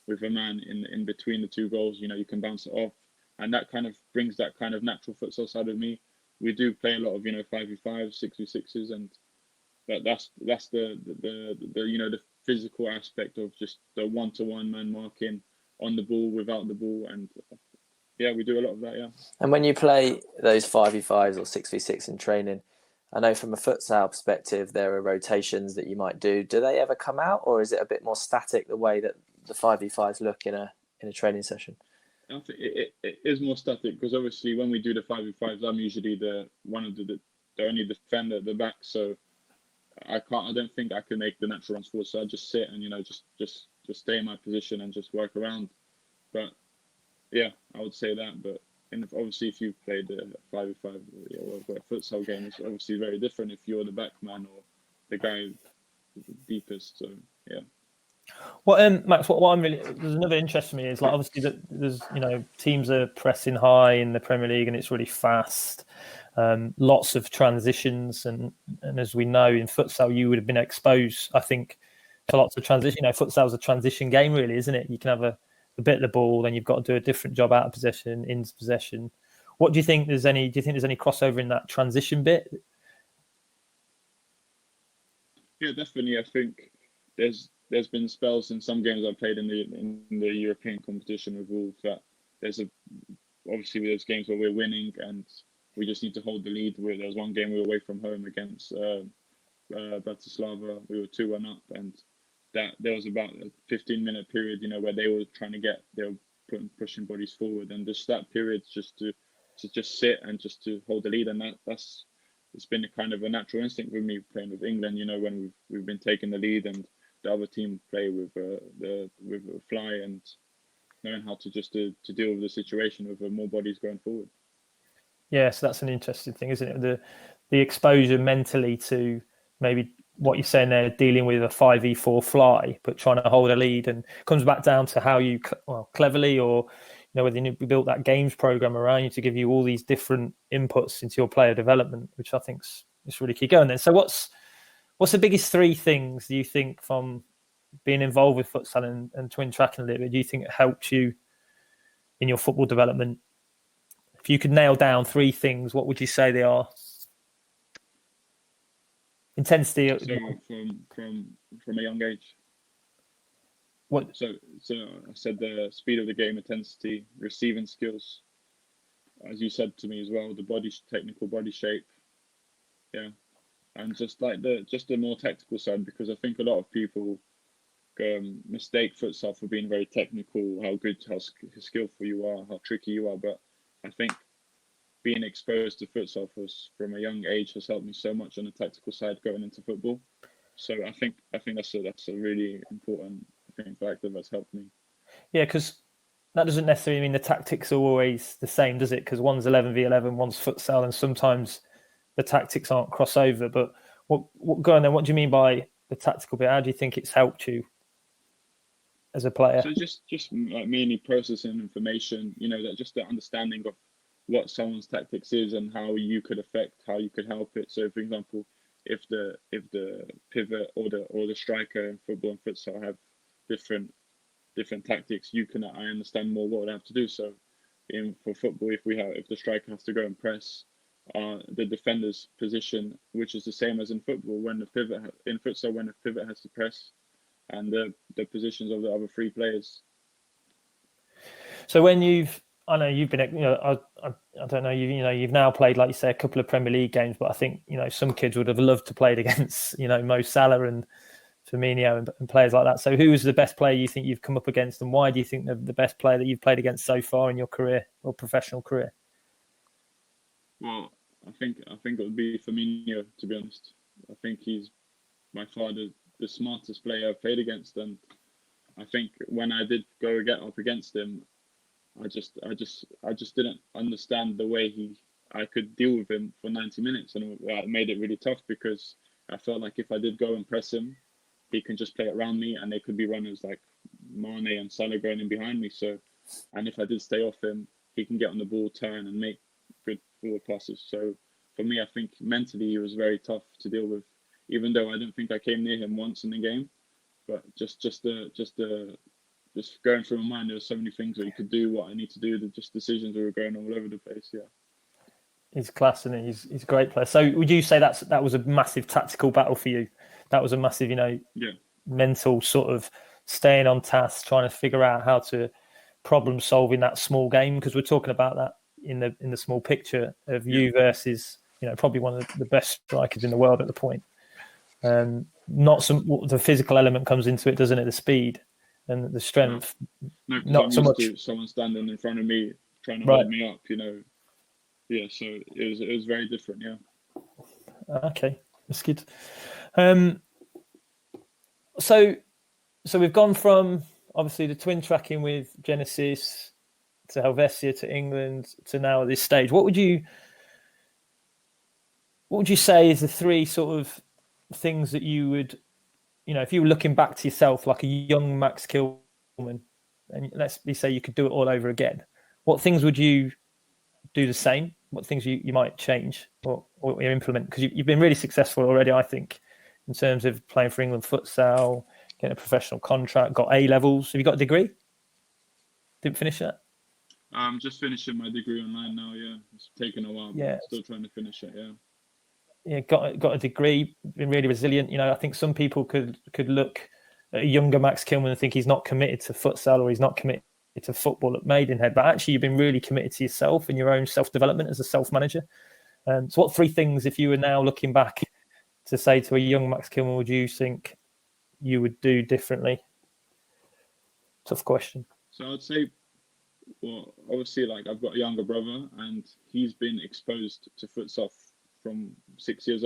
Speaker 2: with a man in between the 2 goals. You can bounce it off, and that kind of brings that kind of natural futsal side of me. We do play a lot of 5v5, 6v6s, and that's the physical aspect of just the one-to-one man marking on the ball, without the ball, and yeah, we do a lot of that. Yeah.
Speaker 1: And when you play those 5v5s or 6v6 in training, I know from a futsal perspective there are rotations that you might do. Do they ever come out, or is it a bit more static the way that the 5v5s look in a training session?
Speaker 2: I think it is more static, because obviously when we do the 5v5s, I'm usually the only defender at the back, so I don't think I can make the natural runs forward. So I just sit and just stay in my position and just work around. But yeah, I would say that. But obviously, if you played a 5v5 or a futsal game, it's obviously very different if you're the back man or the guy deepest. So yeah.
Speaker 3: Well, Max, what I'm really, there's another interest for me is obviously that there's teams are pressing high in the Premier League and it's really fast. Lots of transitions, and as we know in futsal, you would have been exposed, I think, to lots of transition. Futsal is a transition game, really, isn't it? You can have a bit of the ball, then you've got to do a different job out of possession, into possession. What do you think? Do you think there's any crossover in that transition bit?
Speaker 2: Yeah, definitely. I think there's been spells in some games I've played in the European competition with Wolves that obviously there's games where we're winning and we just need to hold the lead. There was one game we were away from home against Bratislava. We were 2-1 up, and that there was about a 15-minute period, where they were pushing bodies forward, and just that period just to just sit and just to hold the lead, and it's been a kind of a natural instinct with me playing with England. When we've been taking the lead and the other team play with a fly, and knowing how to just to deal with the situation with more bodies going forward.
Speaker 3: Yeah, so that's an interesting thing, isn't it? The exposure mentally to maybe what you're saying there, dealing with a 5v4 fly, but trying to hold a lead, and comes back down to how you cleverly, or whether you built that games program around you to give you all these different inputs into your player development, which I think is really key. Going then. So what's the biggest 3 things do you think from being involved with futsal and twin tracking a little bit? Do you think it helped you in your football development? If you could nail down 3 things, what would you say they are? Intensity.
Speaker 2: So from a young age.
Speaker 3: What?
Speaker 2: So I said the speed of the game, intensity, receiving skills, as you said to me as well, the technical body shape, yeah, and just the more tactical side, because I think a lot of people mistake futsal for being very technical, how skillful you are, how tricky you are, but I think being exposed to futsal from a young age has helped me so much on the tactical side going into football. So I think that's a really important factor that's helped me.
Speaker 3: Yeah, because that doesn't necessarily mean the tactics are always the same, does it? Because one's 11v11, one's futsal, and sometimes the tactics aren't crossover. But go on then. What do you mean by the tactical bit? How do you think it's helped you as a player?
Speaker 2: So just like mainly processing information, that just the understanding of what someone's tactics is and how you could help it. So, for example, if the pivot or the striker in football and futsal have different tactics, I understand more what I have to do. So for football, if the striker has to go and press the defender's position, which is the same as in football, when the pivot has to press, and the positions of the other three players.
Speaker 3: So I know you've been, I don't know, you've now played, like you say, a couple of Premier League games, but I think, some kids would have loved to play against, Mo Salah and Firmino and players like that. So who was the best player you think you've come up against, and why do you think the best player that you've played against so far in your career or professional career?
Speaker 2: Well, I think it would be Firmino, to be honest. I think he's by far the smartest player I've played against, and I think when I did get up against him, I just didn't understand the way I could deal with him for 90 minutes, and it made it really tough because I felt like if I did go and press him, he can just play it around me, and there could be runners like Mane and Salah going in behind me. So, and if I did stay off him, he can get on the ball, turn, and make good forward passes. So for me, I think mentally he was very tough to deal with, even though I don't think I came near him once in the game. But just going through my mind, there were so many things that you could do, what I need to do, just decisions were going all over the place. Yeah.
Speaker 3: He's class, and he's a great player. So would you say that was a massive tactical battle for you? That was a massive, mental sort of staying on task, trying to figure out how to problem solve in that small game, because we're talking about that in the small picture of you versus, probably one of the best strikers in the world at the point. The physical element comes into it, doesn't it? The speed and the strength.
Speaker 2: No,
Speaker 3: not so much.
Speaker 2: Someone standing in front of me trying to hold me up, Yeah, so it was very different. Yeah.
Speaker 3: Okay, that's good. So we've gone from obviously the twin tracking with Genesis to Helvetia to England to now at this stage. What would you say is the three sort of things that you would, if you were looking back to yourself like a young Max Kilman, and let's say you could do it all over again, what things would you do the same? What things you might change or implement? Because you've been really successful already, I think, in terms of playing for England futsal, getting a professional contract, got A levels. Have you got a degree? Didn't finish that?
Speaker 2: I'm just finishing my degree online now. Yeah, it's taken a while.
Speaker 3: Yeah,
Speaker 2: but still trying to finish it. Yeah.
Speaker 3: Yeah, got a degree. Been really resilient. I think some people could look at a younger Max Kilman and think he's not committed to futsal or he's not committed to football at Maidenhead. But actually, you've been really committed to yourself and your own self-development as a self-manager. So, what three things, if you were now looking back, to say to a young Max Kilman, would you think you would do differently? Tough question.
Speaker 2: So I'd say, well, obviously, like I've got a younger brother, and he's been exposed to futsal from 6 years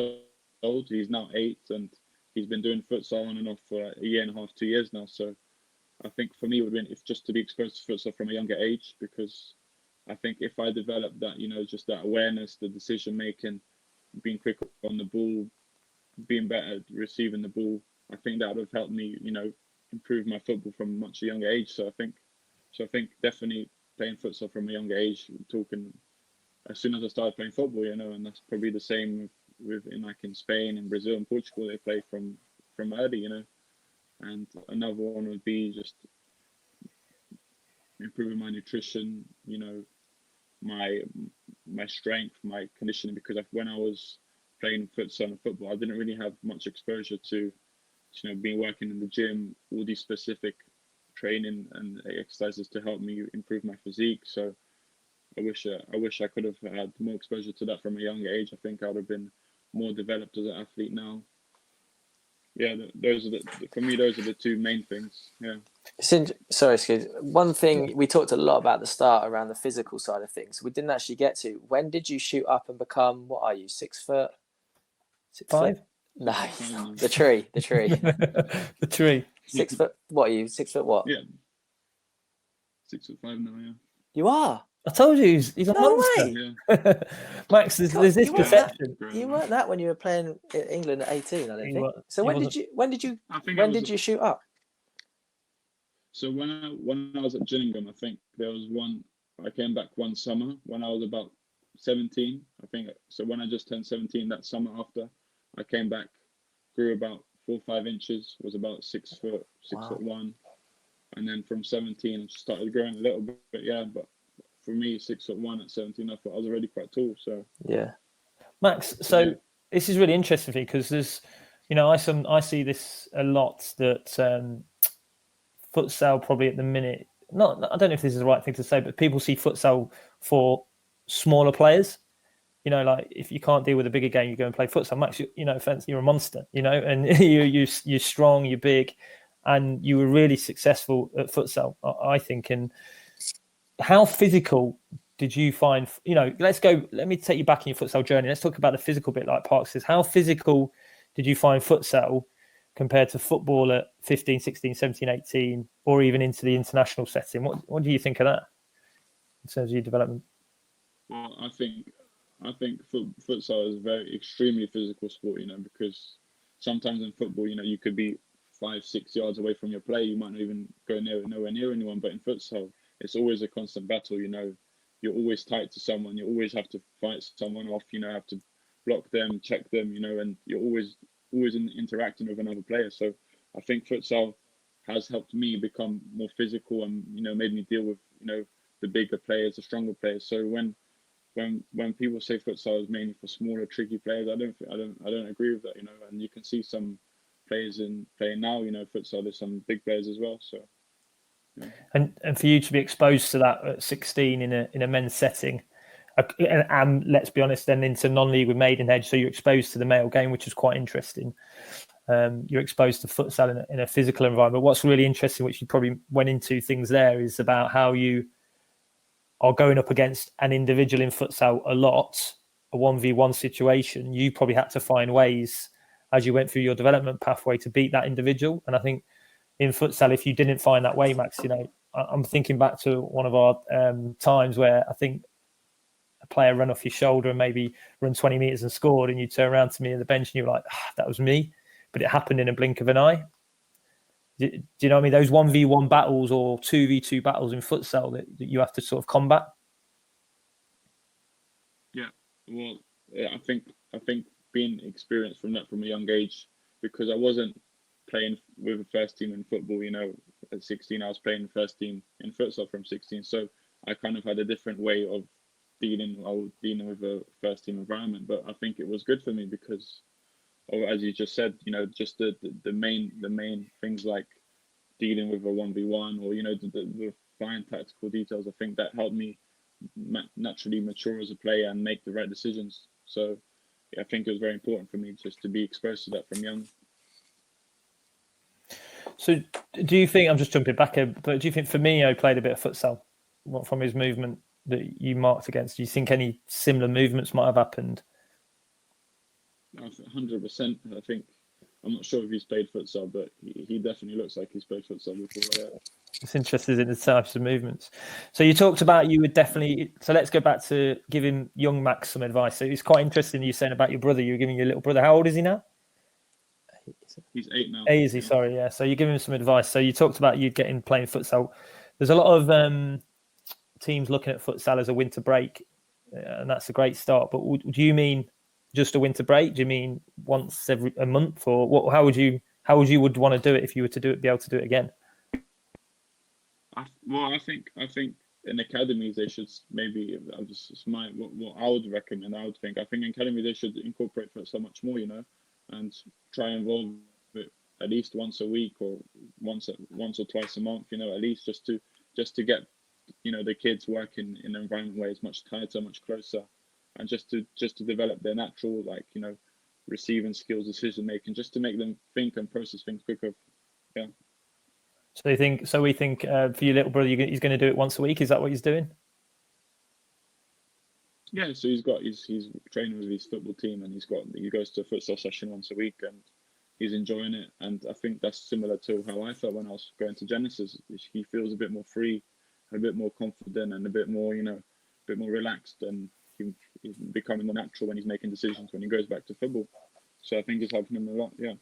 Speaker 2: old. He's now 8, and he's been doing futsal on and off for a year and a half, 2 years now. So I think for me it would have been just to be exposed to futsal from a younger age, because I think if I developed that, just that awareness, the decision making, being quick on the ball, being better at receiving the ball, I think that would have helped me, improve my football from a much younger age. So I think definitely playing futsal from a younger age, talking as soon as I started playing football, and that's probably the same with in Spain and Brazil and Portugal, they play from early, And another one would be just improving my nutrition, my strength, my conditioning, because when I was playing futsal and football, I didn't really have much exposure to, being working in the gym, all these specific training and exercises to help me improve my physique. So I wish I could have had more exposure to that from a younger age. I think I would have been more developed as an athlete now. Yeah, those are the two main things. Yeah.
Speaker 1: Sorry, excuse. One thing we talked a lot about at the start around the physical side of things. We didn't actually get to. When did you shoot up and become? What are you? 6 foot?
Speaker 3: 5?
Speaker 1: No, the tree.
Speaker 3: The tree.
Speaker 1: 6 foot. What are you? 6 foot what?
Speaker 2: Yeah. 6'5" now. Yeah.
Speaker 1: You are.
Speaker 3: I told you he's a monster.
Speaker 1: Way.
Speaker 2: Yeah.
Speaker 3: Max, there's this perception.
Speaker 1: You weren't that when you were playing in England at 18, I don't think. So when did you shoot up?
Speaker 2: So when I was at Gillingham, I think there was I came back one summer when I was about 17, I think. So when I just turned 17, that summer after, I came back, grew about 4 or 5 inches, was about 6 foot, 6'1", and then from 17 I started growing a little bit. Yeah, but for me, 6'1" at 17, I thought I was already quite tall. So
Speaker 1: yeah,
Speaker 3: Max. So this is really interesting for me because there's, I see this a lot that futsal probably at the minute. I don't know if this is the right thing to say, but people see futsal for smaller players. Like if you can't deal with a bigger game, you go and play futsal. Max, you're a monster, and you're strong, you're big, and you were really successful at futsal, I think. And how physical did you find? Let me take you back in your futsal journey. Let's talk about the physical bit, like Park says. How physical did you find futsal compared to football at 15, 16, 17, 18, or even into the international setting? What do you think of that in terms of your development?
Speaker 2: Well, I think futsal is a very extremely physical sport, because sometimes in football, you could be 5-6 yards away from your player. You might not even go nowhere near anyone. But in futsal, it's always a constant battle. You're always tight to someone. You always have to fight someone off. Have to block them, check them. And you're always interacting with another player. So I think futsal has helped me become more physical and made me deal with the bigger players, the stronger players. So when people say futsal is mainly for smaller, tricky players, I don't agree with that. And you can see some players playing now. Futsal, there's some big players as well. So. Yeah.
Speaker 3: And for you to be exposed to that at 16 in a men's setting, and let's be honest, then into non-league with Maidenhead, so you're exposed to the male game, which is quite interesting. You're exposed to futsal in a physical environment. What's really interesting, which you probably went into things there, is about how you are going up against an individual in futsal a lot, a 1v1 situation. You probably had to find ways as you went through your development pathway to beat that individual. And I think in futsal, if you didn't find that way, Max, I'm thinking back to one of our times where I think a player ran off your shoulder and maybe run 20 meters and scored, and you turn around to me on the bench and you're like, that was me. But it happened in a blink of an eye. Do you know what I mean? Those 1v1 battles or 2v2 battles in futsal that you have to sort of combat.
Speaker 2: Yeah, well, I think being experienced from that from a young age, because I wasn't playing with the first team in football. At 16, I was playing the first team in futsal from 16. So I kind of had a different way of dealing with a first team environment. But I think it was good for me because, as you just said, just the main things like dealing with a 1v1 or the fine tactical details. I think that helped me naturally mature as a player and make the right decisions. So I think it was very important for me just to be exposed to that from young.
Speaker 3: So do you think, I'm just jumping back, but do you think Firmino played a bit of futsal from his movement that you marked against? Do you think any similar movements might have happened?
Speaker 2: 100%. I think, I'm not sure if he's played futsal, but he definitely looks like he's played futsal before. Yeah.
Speaker 3: It's interesting in the types of movements. So you talked about you would definitely. So let's go back to giving young Max some advice. So it's quite interesting you saying about your brother. You're giving your little brother. How old is he now?
Speaker 2: He's 8 now.
Speaker 3: 8 is he? Sorry, yeah. So you're giving him some advice. So you talked about you getting playing futsal. There's a lot of teams looking at futsal as a winter break, and that's a great start. But do you mean just a winter break? Do you mean once every a month, or what? How would you want to do it if you were to be able to do it again?
Speaker 2: I think in academies they should maybe. What I would recommend. I think in academies they should incorporate futsal much more, and try and involve it at least once a week or once or twice a month. At least just to get the kids working in an environment where it's much tighter, much closer, and just to develop their natural receiving skills, decision making, just to make them think and process things quicker. Yeah.
Speaker 3: So we think for your little brother, he's going to do it once a week. Is that what he's doing?
Speaker 2: Yeah. So he's training with his football team, and he goes to a futsal session once a week, and he's enjoying it. And I think that's similar to how I felt when I was going to Genesis. He feels a bit more free, a bit more confident, and a bit more relaxed, and he's becoming more natural when he's making decisions when he goes back to football. So I think it's helping him a lot. Yeah.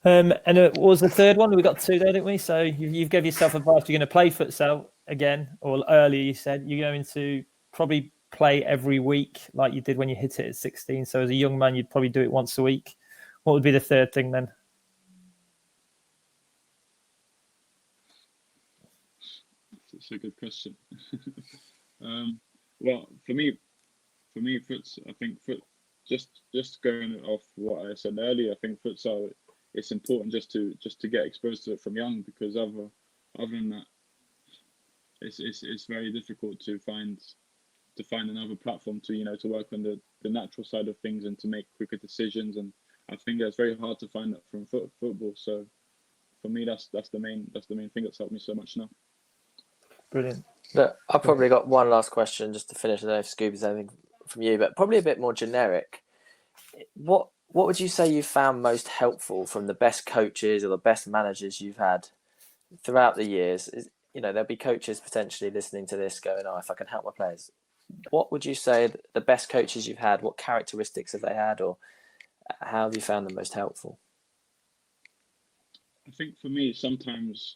Speaker 3: And what was the third one? We got 2 there, didn't we? So you've gave yourself advice. You're going to play futsal again, or earlier you said you're going to probably play every week like you did when you hit it at 16? So as a young man, you'd probably do it once a week. What would be the third thing then?
Speaker 2: That's a good question. Well, for me, just going off what I said earlier, I think futsal, it's important just to get exposed to it from young, because other than that, it's very difficult to find another platform to work on the natural side of things and to make quicker decisions. And I think that's very hard to find that from football. So for me, that's the main thing that's helped me so much now.
Speaker 3: Brilliant.
Speaker 1: But I've probably got one last question just to finish. I don't know if Scoob is anything from you, but probably a bit more generic. What would you say you found most helpful from the best coaches or the best managers you've had throughout the years? There'll be coaches potentially listening to this going, "Oh, if I can help my players." What would you say the best coaches you've had, what characteristics have they had, or how have you found them most helpful?
Speaker 2: I think for me, sometimes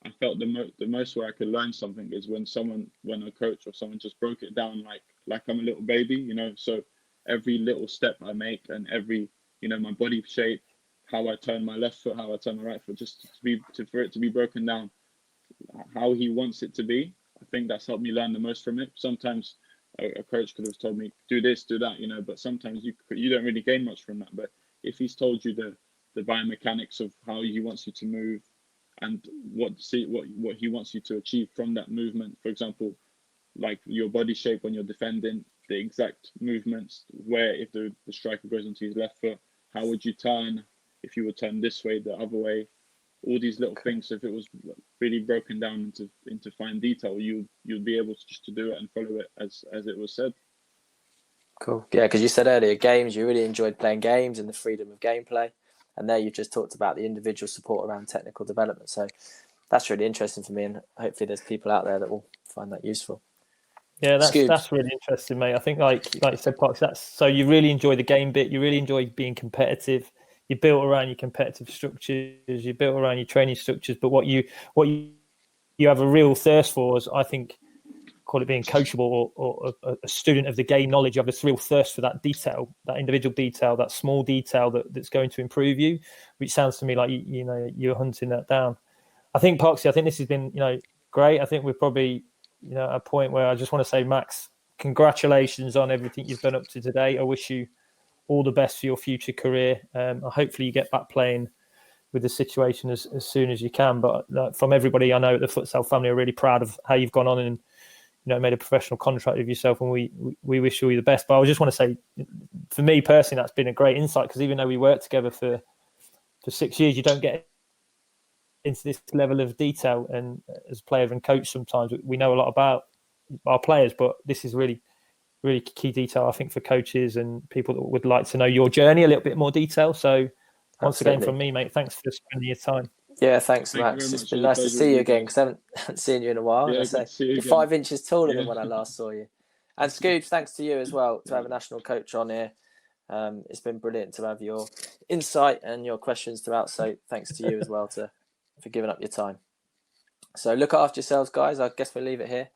Speaker 2: I felt the most where I could learn something is when a coach or someone just broke it down like I'm a little baby, So every little step I make and every, my body shape, how I turn my left foot, how I turn my right foot, just for it to be broken down, how he wants it to be. I think that's helped me learn the most from it. Sometimes a coach could have told me, do this, do that, but sometimes you don't really gain much from that. But if he's told you the biomechanics of how he wants you to move, and what he wants you to achieve from that movement. For example, like your body shape when you're defending, the exact movements, where if the striker goes into his left foot, how would you turn if you would turn this way, the other way, all these little things. So if it was really broken down into fine detail, you'd be able to do it and follow it as it was said.
Speaker 1: Cool. Yeah, because you said earlier, games, you really enjoyed playing games and the freedom of gameplay. And there you've just talked about the individual support around technical development. So that's really interesting for me, and hopefully there's people out there that will find that useful.
Speaker 3: Yeah, that's really interesting, mate. I think like you said, Pox, so you really enjoy the game bit, you really enjoy being competitive. You built around your competitive structures, you built around your training structures, but what you have a real thirst for is, I think, call it being coachable or a student of the game knowledge. You have this real thirst for that detail, that individual detail, that small detail that's going to improve you, which sounds to me like you're hunting that down. I think, Poxy, this has been great. I think we're probably at a point where I just want to say, Max, congratulations on everything you've done up to today. I wish you all the best for your future career. Hopefully you get back playing with the situation as soon as you can. But from everybody I know at the Futsal family are really proud of how you've gone on and made a professional contract with yourself, and we wish you all the best. But I just want to say, for me personally, that's been a great insight, because even though we worked together for 6 years, you don't get into this level of detail. And as player and coach, sometimes we know a lot about our players, but this is really, really key detail, I think, for coaches and people that would like to know your journey a little bit more detail. So once again, from me, mate, thanks for spending your time.
Speaker 1: Yeah, thanks, Max. It's been nice to see you again, because I haven't seen you in a while.
Speaker 2: Yeah,
Speaker 1: and you're 5 inches taller than when I last saw you. And Scoobs, thanks to you as well, to have a national coach on here. It's been brilliant to have your insight and your questions throughout. So thanks to you as well for giving up your time. So look after yourselves, guys. I guess we'll leave it here,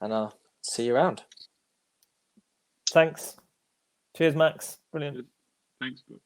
Speaker 1: and I'll see you around.
Speaker 3: Thanks. Cheers, Max. Brilliant.
Speaker 2: Thanks, bro.